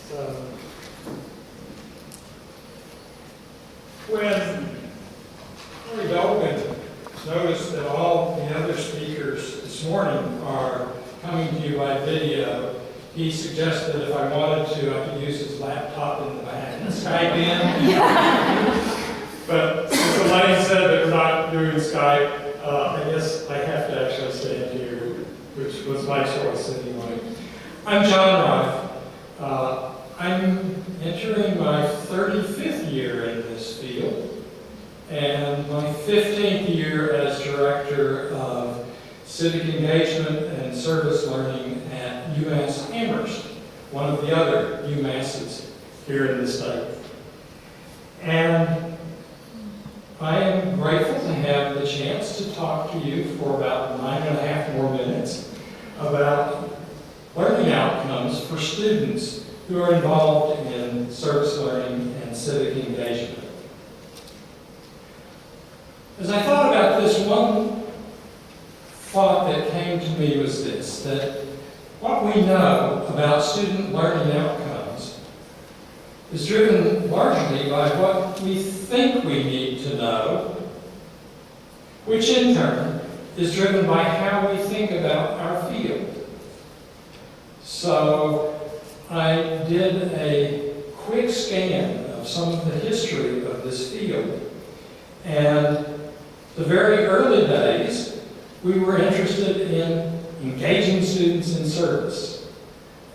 So, when Corey Dolgan noticed that all the other speakers this morning are coming to you by video, he suggested if I wanted to, I could use his laptop in the back and Skype in. But since the lady said that we're not doing Skype, I guess I have to actually stand here, which was my choice anyway. I'm John Reiff. I'm entering my 35th year in this field and my 15th year as Director of Civic Engagement and Service Learning at UMass Amherst, one of the other UMasses here in the state. And I am grateful to have the chance to talk to you for about 9.5 more minutes about learning outcomes for students who are involved in service learning and civic engagement. As I thought about this, one thought that came to me was this, that what we know about student learning outcomes is driven largely by what we think we need to know, which in turn is driven by how we think about our field. So I did a quick scan of some of the history of this field, and the very early days we were interested in engaging students in service,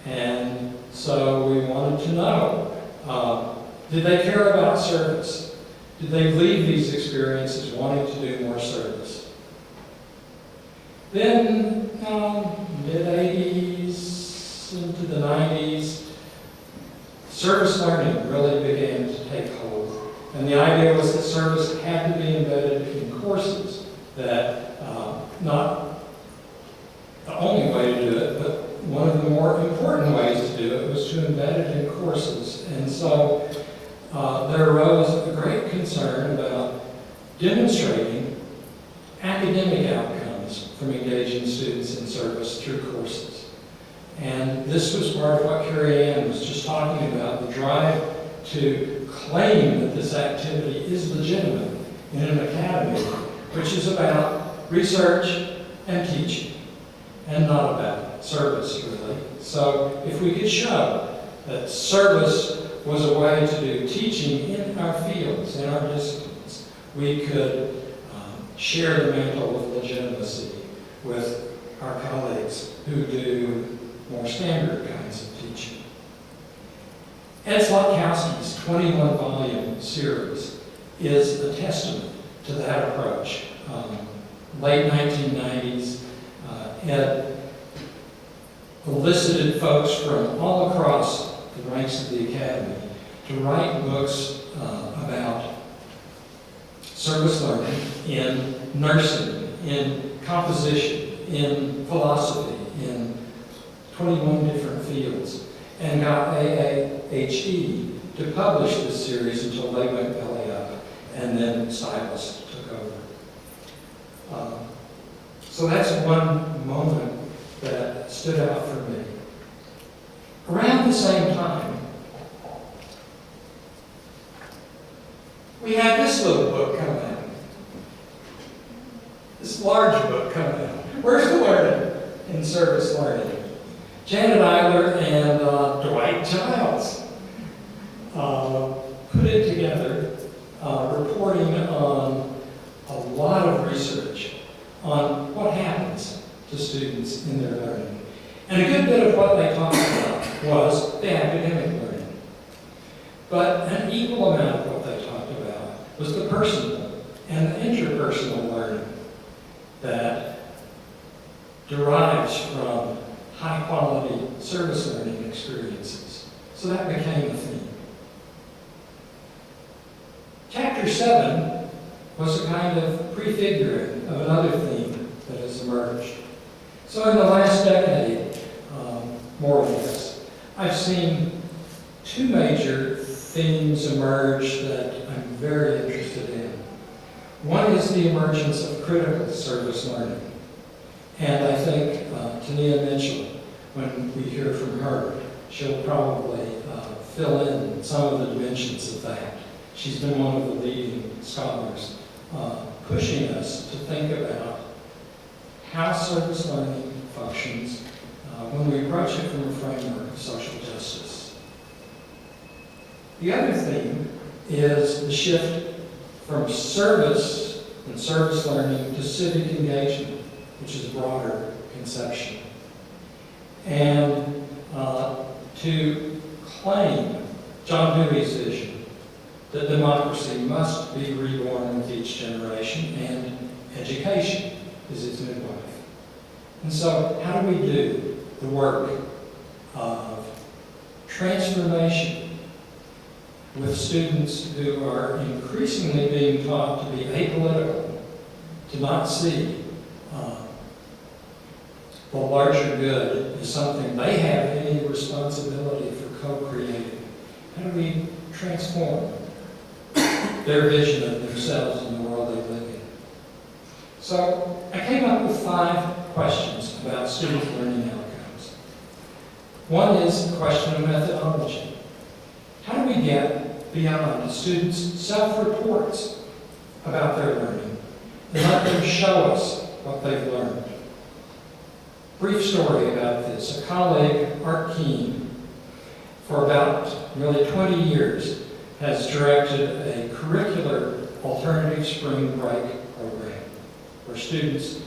and so we wanted to know, did they care about service? Did they leave these experiences wanting to do more service? Then, mid-80s into the 90s, service learning really began to take hold. And the idea was that service had to be embedded in courses, that not the only way to do it, but one of the more important ways to do it was to embed it in courses. And so there arose a great concern about demonstrating academic outcomes from engaging students in service through courses. And this was part of what Carrie Ann was just talking about, the drive to claim that this activity is legitimate in an academy, which is about research and teaching, and not about service, really. So if we could show that service was a way to do teaching in our fields, in our disciplines, we could share the mantle of legitimacy with our colleagues who do more standard kinds of teaching. Ed Slotowski's 21-volume series is a testament to that approach. Late 1990s, Ed elicited folks from all across the ranks of the academy to write books about service learning in nursing, in composition, in philosophy, in 21 different fields, and got AAHE to publish this series until they went belly up, and then Stylus took over. So that's one moment that stood out for me. Around the same time, we had this little book come out. This large book come out. Where's the learning in service learning? Janet Eiler and Dwight Giles put it together, reporting on a lot of research on what happens to students in their learning. And a good bit of what they talked about was the academic learning. But an equal amount of what they talked about was the personal and the interpersonal learning that derives from high-quality service learning experiences. So that became a theme. Chapter 7 was a kind of prefiguring of another theme that has emerged. So in the last decade, more or less, I've seen two major themes emerge that I'm very interested in. One is the emergence of critical service learning. And I think Tania Mitchell, when we hear from her, she'll probably fill in some of the dimensions of that. She's been one of the leading scholars pushing us to think about how service learning functions when we approach it from a framework of social justice. The other theme is the shift from service and service learning to civic engagement, which is a broader conception. And to claim John Dewey's vision that democracy must be reborn with each generation and education is its midwife. And so how do we do the work of transformation with students who are increasingly being taught to be apolitical, to not see the larger good is something they have any responsibility for co-creating? How do we transform their vision of themselves and the world they live in? So I came up with 5 questions about student learning outcomes. One is the question of methodology. How do we get beyond students' self-reports about their learning and let them show us what they've learned? Brief story about this. A colleague, Art Keene, for about nearly 20 years, has directed a curricular alternative spring break program where students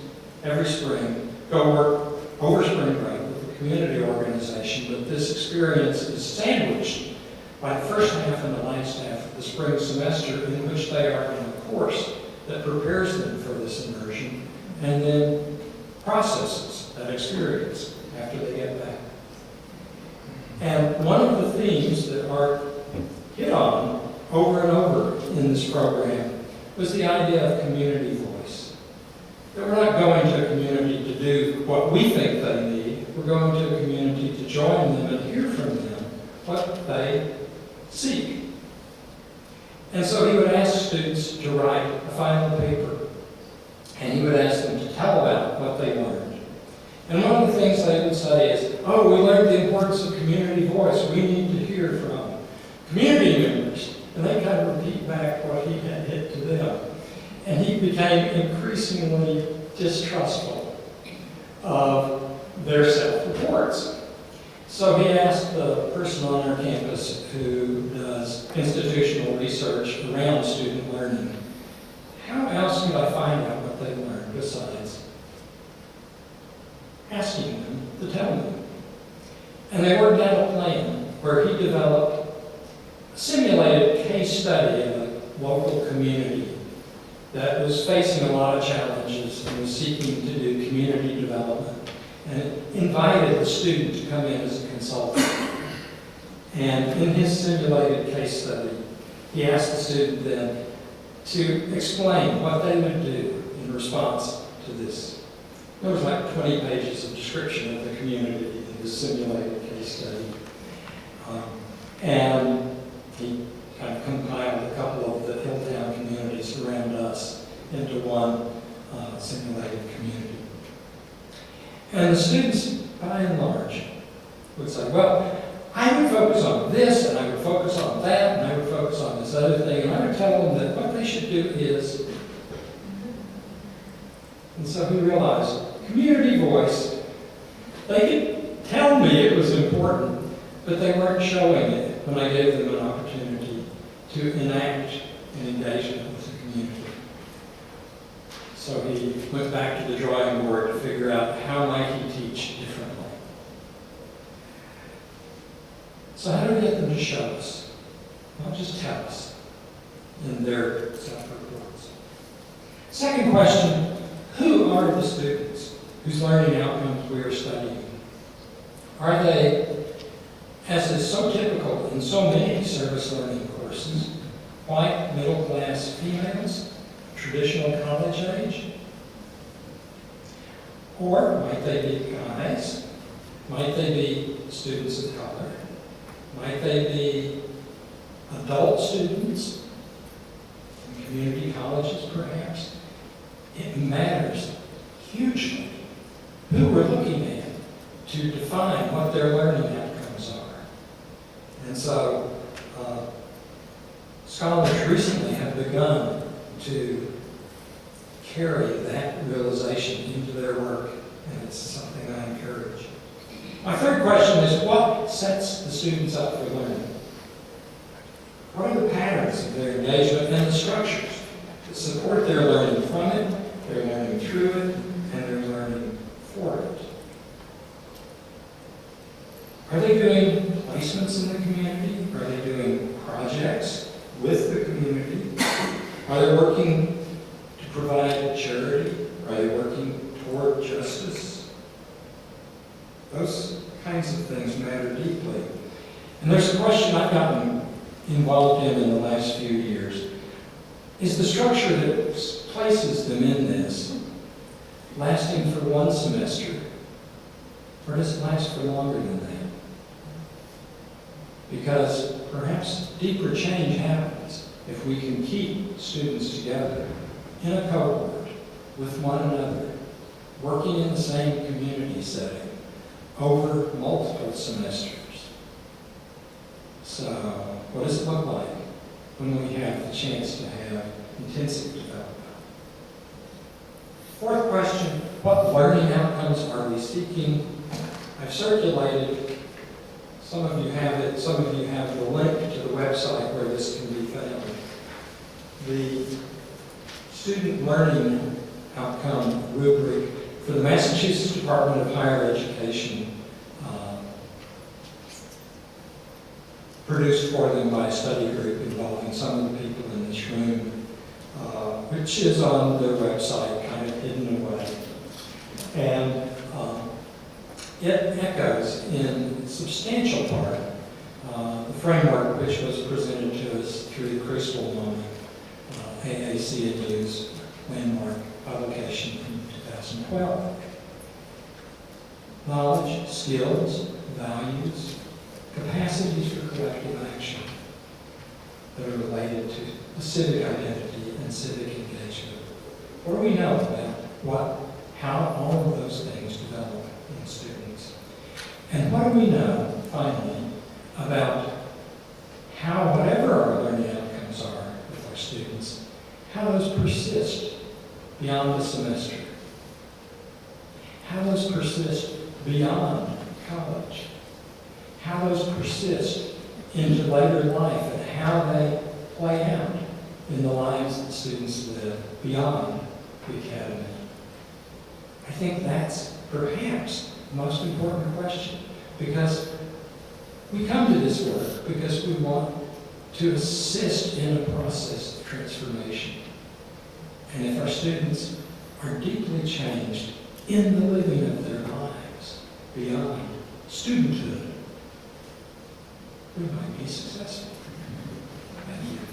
every spring go work over spring break with a community organization, but this experience is sandwiched by the first half and the last half of the spring semester in which they are in a course that prepares them for this immersion and then processes that experience after they get back. And one of the themes that Art hit on over and over in this program was the idea of community voice. That we're not going to a community to do what we think they need, we're going to a community to join them and hear from them what they seek. And so he would ask students to write a final paper, and he would ask them to tell about what they learned. And one of the things they would say is, oh, we learned the importance of community voice. We need to hear from community members. And they kind of repeat back what he had hit to them. And he became increasingly distrustful of their self-reports. So he asked the person on our campus who does institutional research around student learning, how else could I find out what they learned besides asking them to tell me? And they worked out a plan where he developed a simulated case study of a local community that was facing a lot of challenges and was seeking to do community development. And it invited the student to come in as a consultant. And in his simulated case study, he asked the student then to explain what they would do in response to this. There was like 20 pages of description of the community in the simulated case study. And he kind of compiled a couple of the Hilltown communities around us into one simulated community. And the students, by and large, would say, well, I would focus on this, and I would focus on that, and I would focus on this other thing, and I would tell them that what they should do is. And so he realized, community voice, they could tell me it was important, but they weren't showing it when I gave them an opportunity to enact an engagement with the community. So he went back to the drawing board to figure out how might he teach differently. So how do we get them to show us, not just tell us in their self-reports? Second question, who are the students whose learning outcomes we are studying? Are they, as is so typical in so many service learning courses, white, middle-class females, traditional college age? Or might they be guys? Might they be students of color? Might they be adult students in community colleges, perhaps? It matters hugely who we're looking at to define what their learning outcomes are. And so scholars recently have begun to carry that realization into their work, and it's something I encourage. My third question is, what sets the students up for learning? What are the patterns of their engagement and the structures that support their learning from it, their learning through it, and their learning for it? Are they doing placements in the community? Are they doing projects with the community? Are they working to provide charity? Are they working toward justice? Those kinds of things matter deeply. And there's a question I've gotten involved in the last few years. Is the structure that places them in this lasting for one semester, or does it last for longer than that? Because perhaps deeper change happens if we can keep students together in a cohort with one another, working in the same community setting over multiple semesters. So, what does it look like when we have the chance to have intensive development? Fourth question, what learning outcomes are we seeking? I've circulated, some of you have it, some of you have the link to the website where this can be found. The student learning outcome rubric for the Massachusetts Department of Higher Education, produced for them by a study group involving some of the people in this room, which is on their website, kind of hidden away. And it echoes in substantial part the framework which was presented to us through the Crystal Moment, AACNU's landmark publication in 2012. Knowledge, skills, values, capacities for collective action that are related to the civic identity and civic engagement. What do we know about how all of those things develop in students? And what do we know, finally, about how whatever our learning outcomes are with our students, how those persist beyond the semester? How those persist beyond college? How those persist into later life and how they play out in the lives that students live beyond the academy. I think that's perhaps the most important question, because we come to this work because we want to assist in a process of transformation. And if our students are deeply changed in the living of their lives beyond studenthood, we might be successful. Thank you.